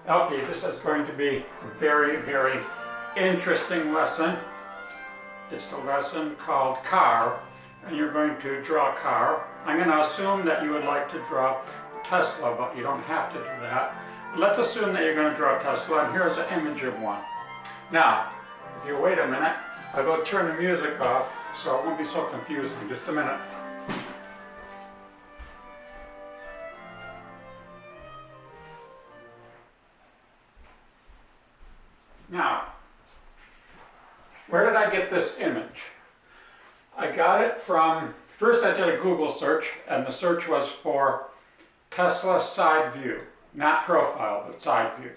Okay, this is going to be a very, very interesting lesson. It's the lesson called car, and you're going to draw a car. I'm going to assume that you would like to draw Tesla, but you don't have to do that. Let's assume that you're going to draw Tesla, and here's an image of one. Now, if you wait a minute, I'll go turn the music off so it won't be so confusing. Just a minute. Now, where did I get this image? I got it from, first I did a Google search, and the search was for Tesla side view, not profile, but side view.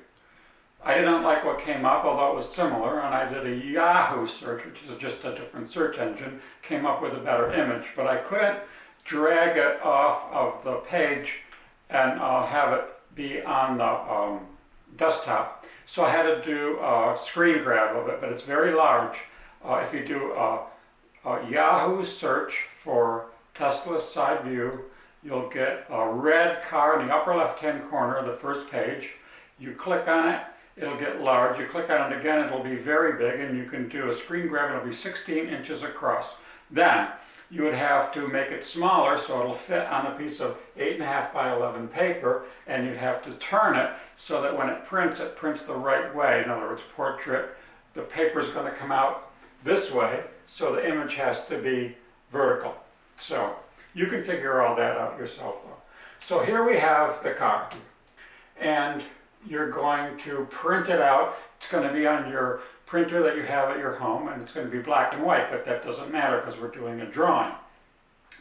I didn't like what came up, although it was similar, and I did a Yahoo search, which is just a different search engine, came up with a better image, but I couldn't drag it off of the page and have it be on the desktop. So I had to do a screen grab of it, but it's very large. If you do a Yahoo search for Tesla side view, you'll get a red car in the upper left-hand corner of the first page. You click on it, it'll get large. You click on it again, it'll be very big, and you can do a screen grab, it'll be 16 inches across. Then you would have to make it smaller so it'll fit on a piece of 8.5 by 11 paper, and you'd have to turn it so that when it prints the right way. In other words, portrait, the paper's going to come out this way, so the image has to be vertical. So you can figure all that out yourself though. So here we have the car, and you're going to print it out. It's going to be on your printer that you have at your home, and it's going to be black and white, but that doesn't matter because we're doing a drawing.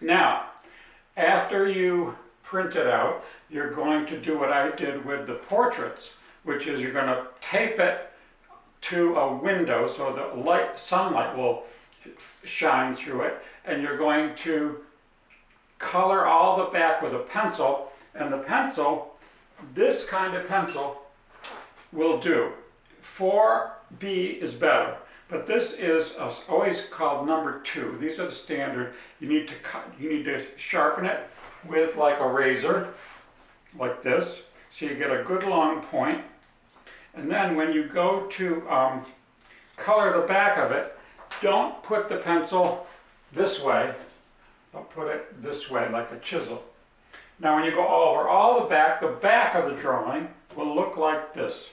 Now, after you print it out, you're going to do what I did with the portraits, which is you're going to tape it to a window so the sunlight will shine through it, and you're going to color all the back with a pencil, and the pencil, this kind of pencil will do. 4B is better, but this is always called number 2. These are the standard. You need to sharpen it with like a razor, like this, so you get a good long point. And then when you go to color the back of it, don't put the pencil this way, but put it this way like a chisel. Now when you go over all the back of the drawing will look like this.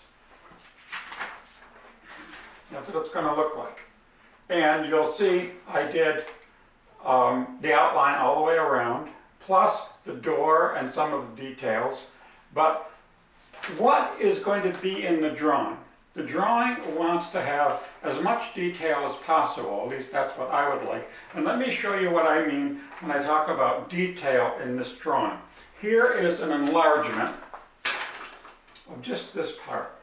That's what it's going to look like. And you'll see I did the outline all the way around, plus the door and some of the details. But what is going to be in the drawing? The drawing wants to have as much detail as possible, at least that's what I would like. And let me show you what I mean when I talk about detail in this drawing. Here is an enlargement of just this part.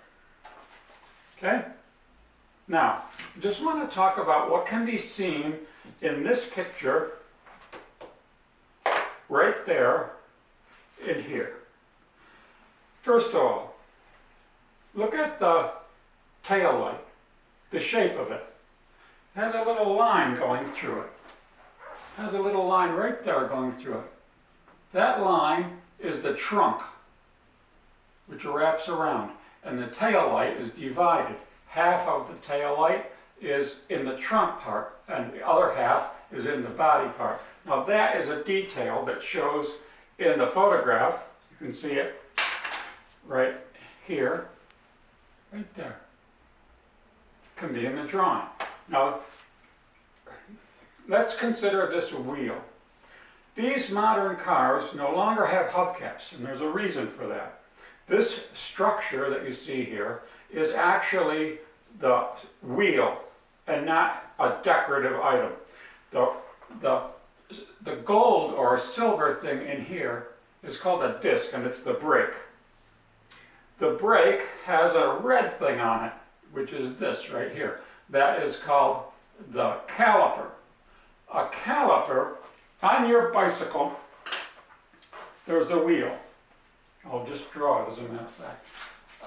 Okay? Now, I just want to talk about what can be seen in this picture right there in here. First of all, look at the tail light, the shape of it. It has a little line going through it. It has a little line right there going through it. That line is the trunk, which wraps around, and the tail light is divided. Half of the tail light is in the trunk part, and the other half is in the body part. Now that is a detail that shows in the photograph. You can see it right here, right there. It can be in the drawing. Now, let's consider this a wheel. These modern cars no longer have hubcaps, and there's a reason for that. This structure that you see here is actually the wheel and not a decorative item. The gold or silver thing in here is called a disc, and it's the brake. The brake has a red thing on it, which is this right here. That is called the caliper. A caliper, on your bicycle, there's the wheel. I'll just draw it as a matter of fact.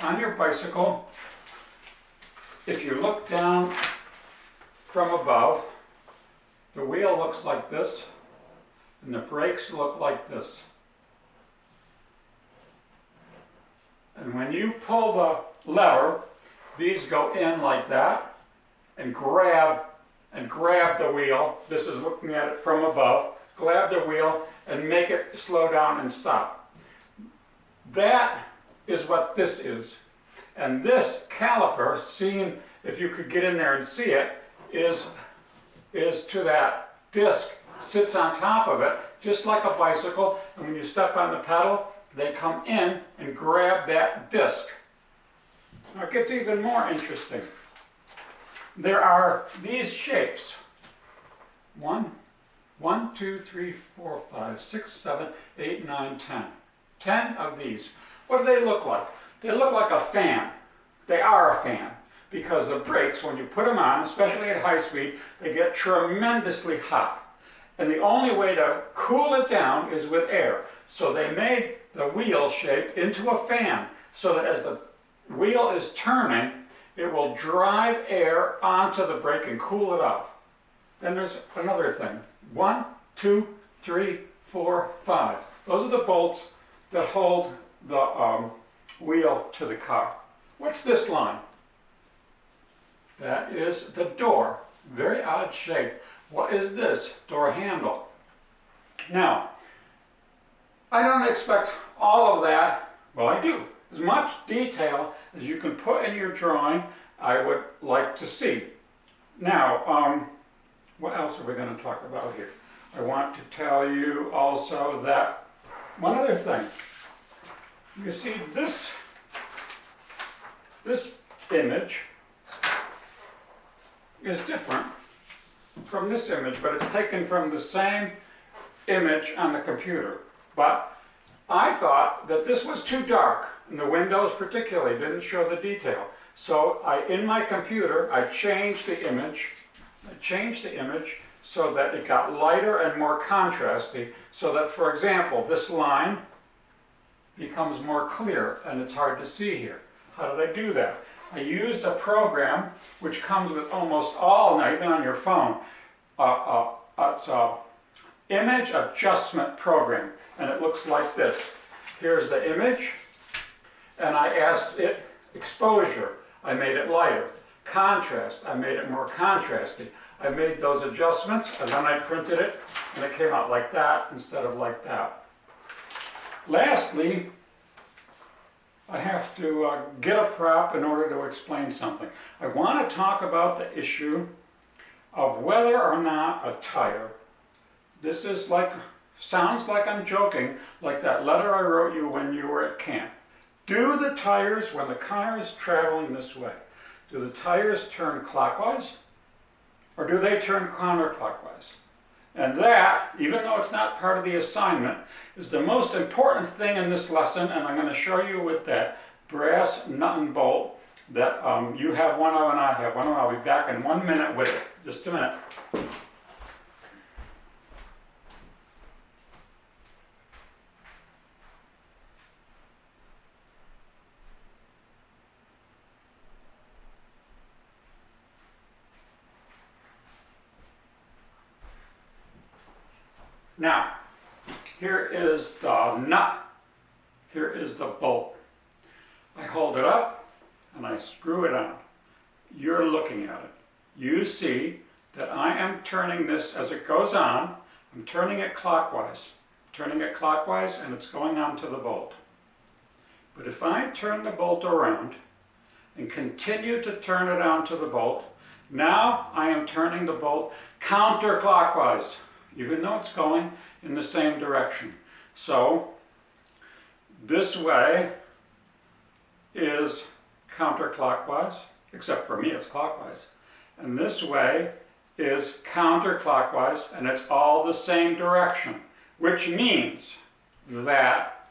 On your bicycle, if you look down from above, the wheel looks like this, and the brakes look like this. And when you pull the lever, these go in like that and grab the wheel. This is looking at it from above. Grab the wheel and make it slow down and stop. That is what this is. And this caliper, seeing if you could get in there and see it, is to that disc, sits on top of it, just like a bicycle. And when you step on the pedal, they come in and grab that disc. Now it gets even more interesting. There are these shapes. 1, 2, 3, 4, 5, 6, 7, 8, 9, 10. 10 of these. What do they look like? They look like a fan. They are a fan because the brakes, when you put them on, especially at high speed, they get tremendously hot. And the only way to cool it down is with air. So they made the wheel shape into a fan so that as the wheel is turning, it will drive air onto the brake and cool it off. Then there's another thing. 1, 2, 3, 4, 5. Those are the bolts that hold the wheel to the car. What's this line? That is the door. Very odd shape. What is this? Door handle. Now, I don't expect all of that. Well, I do. As much detail as you can put in your drawing, I would like to see. Now, what else are we going to talk about here? I want to tell you also that one other thing. You see this image is different from this image, but it's taken from the same image on the computer. But I thought that this was too dark, and the windows particularly didn't show the detail. So in my computer, I changed the image. So that it got lighter and more contrasty, so that, for example, this line becomes more clear and it's hard to see here. How did I do that? I used a program which comes with almost all, now even on your phone, it's an image adjustment program, and it looks like this. Here's the image, and I asked it exposure. I made it lighter. Contrast, I made it more contrasty. I made those adjustments, and then I printed it, and it came out like that instead of like that. Lastly, I have to get a prop in order to explain something. I want to talk about the issue of whether or not a tire, this is like, sounds like I'm joking, like that letter I wrote you when you were at camp. Do the tires, when the car is traveling this way, do the tires turn clockwise? Or do they turn counterclockwise? And that, even though it's not part of the assignment, is the most important thing in this lesson, and I'm going to show you with that brass nut and bolt that you have one of and I have one of. I'll be back in 1 minute with it. Just a minute. Now, here is the nut, here is the bolt. I hold it up and I screw it on. You're looking at it. You see that I am turning this as it goes on. I'm turning it clockwise. Turning it clockwise, and it's going on to the bolt. But if I turn the bolt around and continue to turn it onto the bolt, now I am turning the bolt counterclockwise, even though it's going in the same direction. So this way is counterclockwise, except for me it's clockwise. And this way is counterclockwise, and it's all the same direction, which means that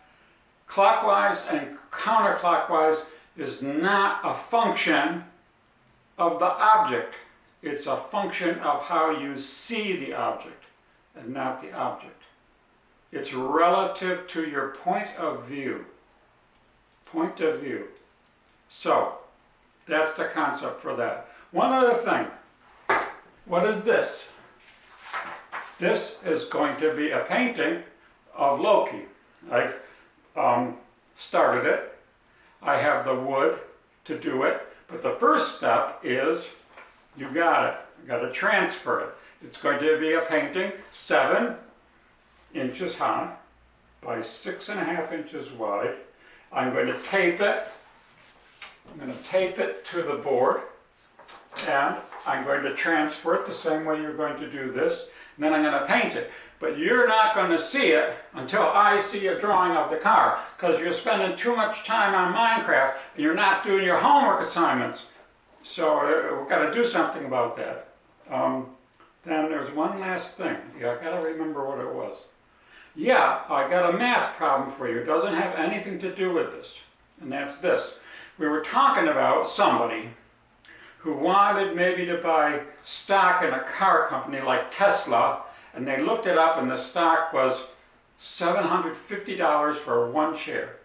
clockwise and counterclockwise is not a function of the object. It's a function of how you see the object and not the object. It's relative to your point of view. Point of view. So, that's the concept for that. One other thing. What is this? This is going to be a painting of Loki. I've started it. I have the wood to do it. But the first step is, you got it. You got to transfer it. It's going to be a painting 7 inches high by 6.5 inches wide. I'm going to tape it. I'm going to tape it to the board, and I'm going to transfer it the same way you're going to do this. And then I'm going to paint it. But you're not going to see it until I see a drawing of the car, because you're spending too much time on Minecraft and you're not doing your homework assignments. So we've got to do something about that. Then there's one last thing. Yeah, I got to remember what it was. Yeah, I got a math problem for you. It doesn't have anything to do with this. And that's this. We were talking about somebody who wanted maybe to buy stock in a car company like Tesla, and they looked it up and the stock was $750 for one share.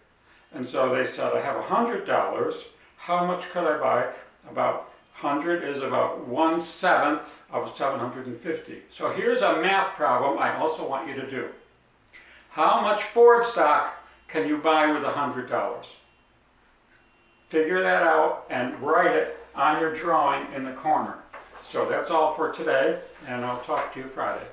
And so they said, I have $100. How much could I buy? About 100 is about 1/7 of 750. So here's a math problem I also want you to do. How much Ford stock can you buy with $100? Figure that out and write it on your drawing in the corner. So that's all for today, and I'll talk to you Friday.